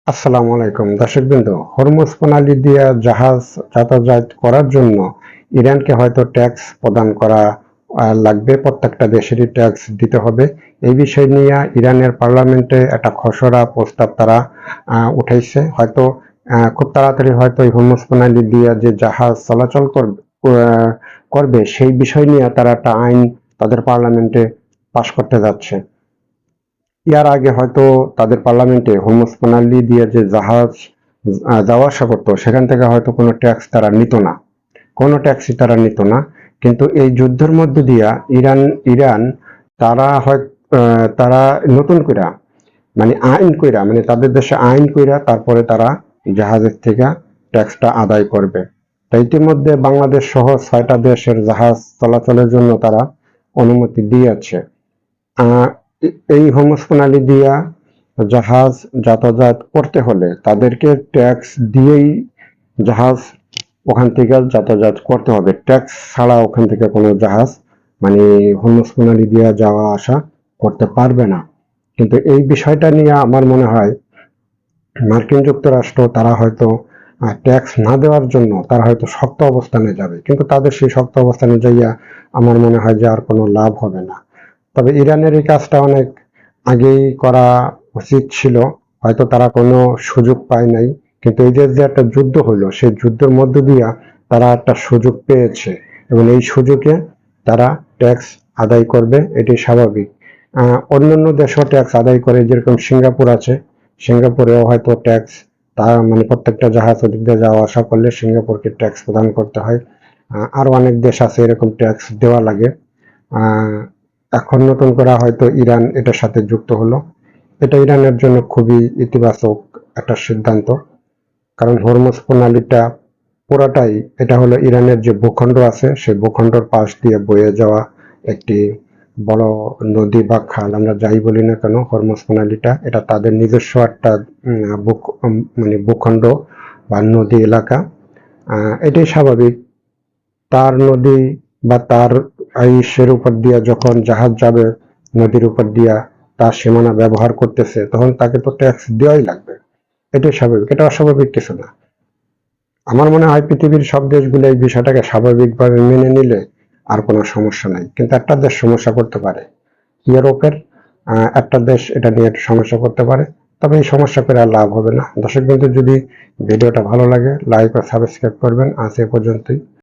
আসসালামু আলাইকুম দর্শকবৃন্দ। হরমুজ প্রণালী দিয়ে জাহাজ যাতায়াত করার জন্য ইরানকে হয়তো ট্যাক্স প্রদান করা লাগবে। প্রত্যেকটা দেশেরই ট্যাক্স দিতে হবে। এই বিষয় নিয়ে ইরানের পার্লামেন্টে একটা খসড়া প্রস্তাব তারা উঠাইছে। হয়তো খুব তাড়াতাড়ি হয়তো এই হরমুজ প্রণালী দিয়ে যে জাহাজ চলাচল করবে সেই বিষয় নিয়ে তারা একটা আইন তাদের পার্লামেন্টে পাশ করতে যাচ্ছে। ইয়ার আগে হয়তো তাদের পার্লামেন্টে হরমুজ প্রণালী দিয়ে যে জাহাজ যাওয়া আসা করতো সেখান থেকে হয়তো কোনো ট্যাক্স তারা নিত না, কোনো ট্যাক্সই তারা নিত না। কিন্তু এই যুদ্ধের মধ্য দিয়া ইরান তারা হয় তারা নতুন কইরা মানে আইন কইরা মানে তাদের দেশে আইন কইরা তারপরে তারা জাহাজের থেকে ট্যাক্সটা আদায় করবে। তো ইতিমধ্যে বাংলাদেশ সহ 6টা দেশের জাহাজ চলাচলের জন্য তারা অনুমতি দিয়েছে। এই হরমুজ প্রণালী দিয়া জাহাজ যাতায়াত করতে হলে তাদেরকে ট্যাক্স দিয়েই জাহাজ ওখান থেকে যাতায়াত করতে হবে। ট্যাক্স ছাড়া ওখান থেকে কোনো জাহাজ মানে হরমুজ প্রণালী দিয়ে যাওয়া আসা করতে পারবে না। কিন্তু এই বিষয়টা নিয়ে আমার মনে হয় মার্কিন যুক্তরাষ্ট্র তারা হয়তো ট্যাক্স না দেওয়ার জন্য তারা হয়তো শক্ত অবস্থানে যাবে, কিন্তু তাদের সেই শক্ত অবস্থানে যাইয়া আমার মনে হয় যে আর কোনো লাভ হবে না। তবে ইরানের এই কাজটা অনেক আগেই করা উচিত ছিল, হয়তো তারা কোনো সুযোগ পায় নাই। কিন্তু এই যে একটা যুদ্ধ হলো সেই যুদ্ধের মধ্য দিয়া তারা একটা সুযোগ পেয়েছে এবং এই সুযোগে তারা ট্যাক্স আদায় করবে, এটি স্বাভাবিক। অন্যান্য দেশও ট্যাক্স আদায় করে, যেরকম সিঙ্গাপুর আছে, সিঙ্গাপুরেও হয়তো ট্যাক্স তা মানে প্রত্যেকটা জাহাজ ওদিক দিয়ে যাওয়া আসা করলে সিঙ্গাপুরকে ট্যাক্স প্রদান করতে হয়। আরো অনেক দেশ আছে এরকম ট্যাক্স দেওয়া লাগে। এখন নতুন করে হয়তো ইরান এটার সাথে যুক্ত হলো। এটা ইরানের জন্য খুবই ইতিবাচক একটা সিদ্ধান্ত, কারণ হরমুজ প্রণালীটা পুরাটাই এটা হলো ইরানের যে ভূখণ্ড আছে সেই ভূখণ্ডের পাশ দিয়ে বয়ে যাওয়া একটি বড় নদী বা খাল, আমরা যাই বলি না কেন, হরমুজ প্রণালীটা এটা তাদের নিজস্ব একটা মানে ভূখণ্ড বা নদী এলাকা। এটাই স্বাভাবিক। তার নদী বা তার ইসের উপর দিয়া যখন জাহাজ যাবে নদীর উপর দিয়া তার সীমানা ব্যবহার করতেছে, তখন তাকে তো ট্যাক্স দেওয়াই লাগবে। এটাই স্বাভাবিক, এটা অস্বাভাবিক কিছু না। আমার মনে হয় পৃথিবীর সব দেশগুলো এই বিষয়টাকে স্বাভাবিকভাবে মেনে নিলে আর কোনো সমস্যা নাই। কিন্তু একটা দেশ সমস্যা করতে পারে, ইউরোপের একটা দেশ এটা নিয়ে একটু সমস্যা করতে পারে। তবে এই সমস্যা করে আর লাভ হবে না। দর্শক বিন্দু, যদি ভিডিওটা ভালো লাগে লাইক ও সাবস্ক্রাইব করবেন। আজ এ পর্যন্তই।